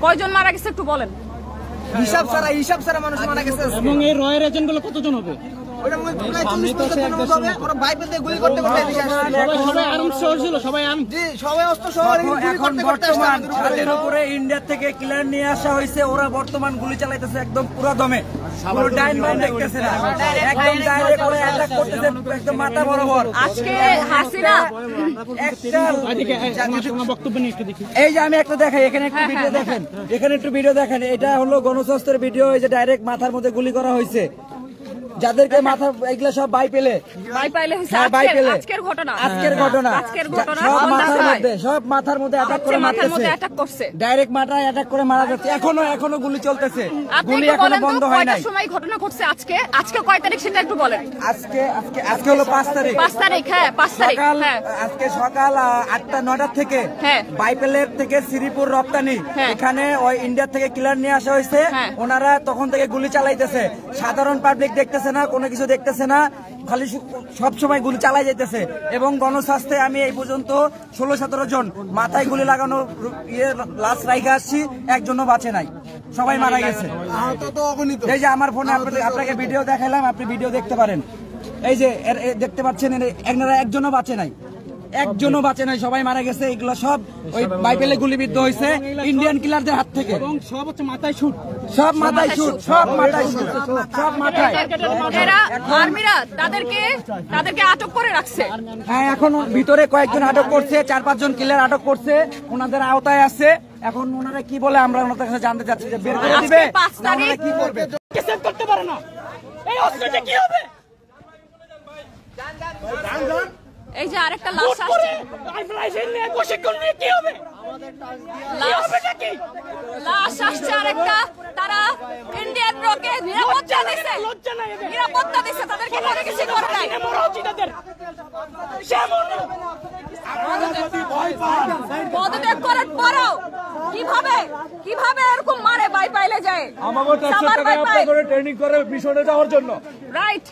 কয়জন মারা গেছে একটু বলেন। হিসাব ছাড়া মানুষ মারা গেছে। এবং এই রয়ের এজেন্ট গুলো কতজন হবে? ইন্ডিয়া থেকে ক্লিয়ার নিয়ে আসা হয়েছে, ওরা বর্তমান গুলি চালাইতেছে একদম পুরো দমে, দেখতেছে না, একদম ডাইরেক্ট করে অ্যাটাক করতেছে একদম মাথা বরাবর। আজকে হাসিনা বক্তব্য নিয়ে একটু দেখি। এই যে আমি একটা দেখাই, এখানে একটু ভিডিও দেখেন, এখানে একটু ভিডিও দেখেন। এটা হলো গণস্বাস্থ্যের ভিডিও। এই যে ডাইরেক্ট মাথার মধ্যে গুলি করা হয়েছে, যাদেরকে মাথা এগুলো সব বাই পেলে আজকের ঘটনা সব মাথার মধ্যে অ্যাটাক করছে, ডাইরেক্ট মাথায় অ্যাটাক করে মারা যাচ্ছে। এখনো গুলি চলতেছে, গুলি এখনো বন্ধ হয় নাই। সময় ঘটনা ঘটছে আজকে কয় তারিখ সেটা একটু বলেন। আজকে হলো 5 তারিখ। 5 তারিখ, হ্যাঁ 5 তারিখ। আজকে সকাল 8টা-9টা থেকে বাইপেলের থেকে শ্রীপুর রপ্তানি, এখানে ওই ইন্ডিয়া থেকে ক্লিয়ার নিয়ে আসা হয়েছে। ওনারা তখন থেকে গুলি চালাইতেছে, সাধারণ পাবলিক দেখতেছে না, কোনো কিছু দেখতেছে না, খালি সব সময় গুলি চালাই যাইতেছে। এবং গণস্বাস্থ্যে আমি এই পর্যন্ত 16-17 জন মাথায় গুলি লাগানো লাশ রাইখে আসছি, একজনও বাঁচে নাই, সবাই মারা গেছে। এই যে আমার ফোনে আপনাকে ভিডিও দেখালাম, আপনি ভিডিও দেখতে পারেন। এই যে দেখতে পাচ্ছেন, এনারা একজনও বাঁচে নাই, সবাই মারা গেছে। এগুলো সব ওই বাইপেলে গুলিবিদ্ধ হয়েছে ইন্ডিয়ান কিলারদের হাত থেকে। এবং সব হচ্ছে মাথায় শুট, সব মাথায়। এরা আর্মিরা তাদেরকে আটক করে রাখছে। হ্যাঁ, এখন ভিতরে কয়েকজন আটক করছে, 4-5 জন কিলার আটক করছে, ওনাদের আওতায় আছে। এখন ওনারা কি বলে আমরা ওনাদের কাছে জানতে চাচ্ছি, যে বের করে দিবে, ওনারা কি করবে, করতে পারে না। এই অস্ত্রটা কি হবে? এই যে আরেকটা লাশ আসছে, লাশ আসছে আরেকটা। তারা ইন্ডিয়ান রকে নিরাপত্তা দিচ্ছে, তাদেরকে কোনো কিছু করে নাই। পদত্যাগ করার পরেও কিভাবে এরকম মারে বাইপাইলে যায়? আমাকে 400 টাকা আপনারা করে ট্রেনিং করে মিশনে যাওয়ার জন্য, রাইট?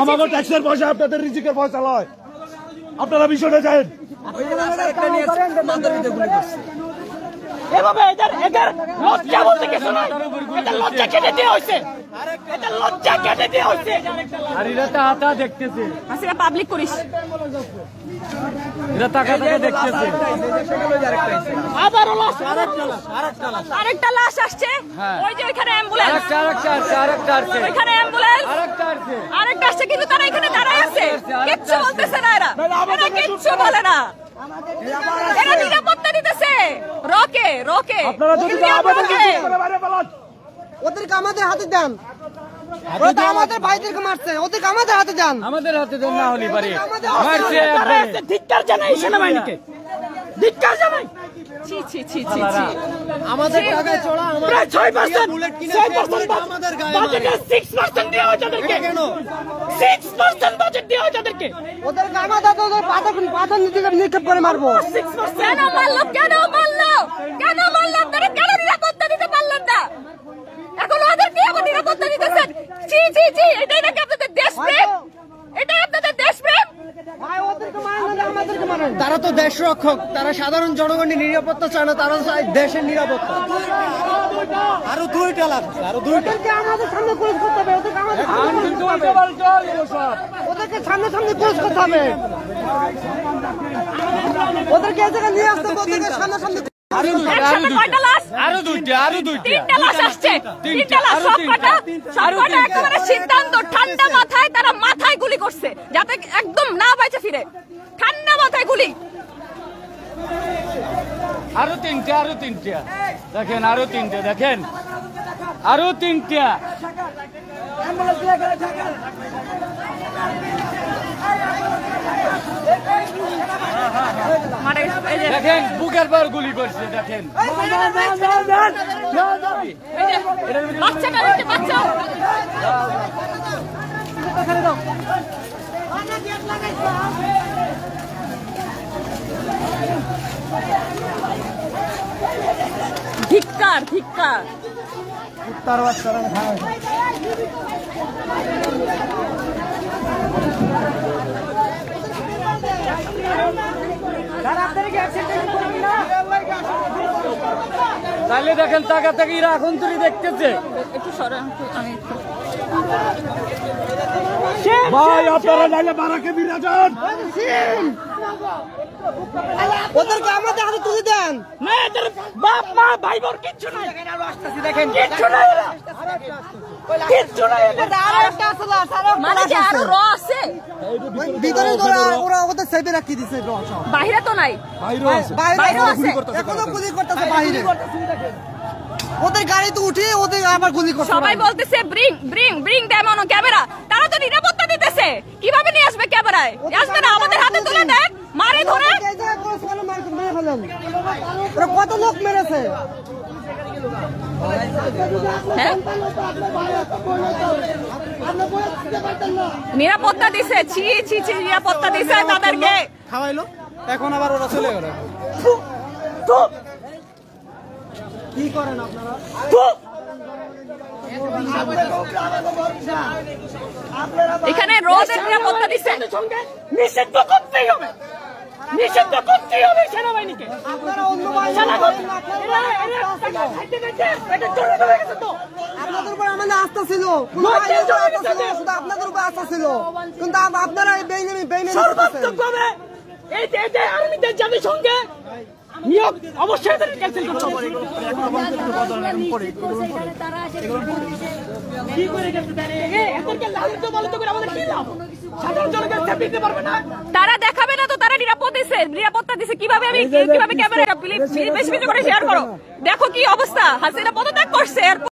আমাকে ট্যাক্সের পয়সা, আপনাদের রিজিকের পয়সা লয়, আপনারা মিশনে যান। এভাবে এদের লজ্জা বলতে কিছু নাই, এদের লজ্জা কেটে দেওয়া হয়েছে, আর এরা তাকা দেখতেছে, হাসিনা পাবলিক করিস, এরা তাকা দেখতেছে। আবারও আরেকটা লাশ আসছে। ওই যে ওইখানে অ্যাম্বুলেন্স, আরেকটা আসছে, কিন্তু তারা এখানে দাঁড়ায় আছে, কিচ্ছু বলতেছে না। এরা কিচ্ছু বলে না, এরা নিরাপত্তা দিতেছে। রকে ওদেরকে আমাদের হাতে দেন, আমাদের ভাইদেরকে মারছে, ওদেরকে আমাদের হাতে দেন, আমাদের হাতে দেন, না হলে পারে ধিক্কার জানাই সেনাবাহিনীকে, ধিক্কার জানাই। আমাদের টাকায় চড়া প্রায় 6% বাজেটের 6% দেওয়া হয় তাদেরকে, কেন 6% বাজেট দেওয়া হয় তাদেরকে? ওদেরকে আমাদের পাথর নিক্ষেপ করে মারবো। কেন মারলো আপনারা? কেন নিরাপত্তা দিতে পারলেন না? এখন ওদেরকে আবার নিরাপত্তা দিতেছেন। এটাই নাকি আপনাদের দেশপ্রেম? তারা তো দেশ রক্ষক, তারা সাধারণ জনগণের নিরাপত্তা চায় না, তারা চায় দেশের নিরাপত্তা। আরো 2টা লাগছে, আমাদের সামনে ক্লোজ করতে হবে, ওদেরকে সামনে ক্লোজ করতে হবে, ওদেরকে এই জায়গায় নিয়ে আসতে হবে, ওদেরকে সামনে আরো 2টা লাশ আসছে, 3টা লাশ, সবকটা একেবারে সিদ্ধান্ত ঠান্ডা মাথায়, তারা মাথায় গুলি করছে যাতে একদম না বাইচে ফিরে, ঠান্ডা মাথায় গুলি। আরো 3টা দেখেন, আরো 3টা দেখেন, আরো 3টা। দেখেন বুকের পর গুলি করছে, দেখেন ধিক্কার। উত্তর বাচ্চারা তাহলে দেখেন টাকা থেকে এখন তুই দেখতেছে একটু সরে আমি ভাই আপনারা নাইলে বারাকে বিরা যান। ওদেরকে আমাদের হাতে তুলে দেন। না এদের বাপ মা ভাই বোন কিচ্ছু নাই, দেখেন কিচ্ছু নাই, কিচ্ছু নাই। মানে কি আরো র আছে ভিতরে ওরা ওদের সেভে রাখি দিছে। বাইরে তো নাই, বাইরেও আছে, এখনো গুলি করতেছে বাইরে। ওদের গাড়িতে উঠে ওদের আবার গুলি করছে। সবাই বলতেছে bring bring bring them on camera. তারা তো নিরাপত্তা দিতেছে, কিভাবে নিয়ে আসবে ক্যামেরায়? আসবে না, আমাদের হাতে তুলে দেন, মারে ধরে। ওরা কত লোক মেরেছে? হ্যাঁ? নিরাপত্তা দিছে, ছি ছি ছি, নিরাপত্তা দিছে তাদেরকে। খাওয়াইলো, এখন আবার ওরা চলে গেল। কি করেন আপনারা? এখানে রোদের নিরাপত্তা দিছে। নিষিদ্ধ করতেই হবে, নিষিদ্ধ করতেই হবে সেনাবাহিনীকে। আপনারা অন্য আপনাদের উপর আমাদের আস্থা ছিল, শুধু আপনাদের উপর আস্থা ছিল, কিন্তু আপনারা এই বেইমানি সর্বাত্মকভাবে এই যে আর্মিদের জাতিসংঘে নিয়োগ অবশ্যই ক্যান্সেল করতে হবে। কি করে গেছে এদেরকে লালিত পালিত করে আমাদের কি লাভ? সাধারণ জনগণ সেফটি দিতে পারবে না, তারা দেখাবে না তো, তারা নিরাপত্তা দিছে কিভাবে? আমি কিভাবে ক্যামেরা বেশি বেশি করে শেয়ার করো। দেখো কি অবস্থা, হাসিনা পদত্যাগ করছে।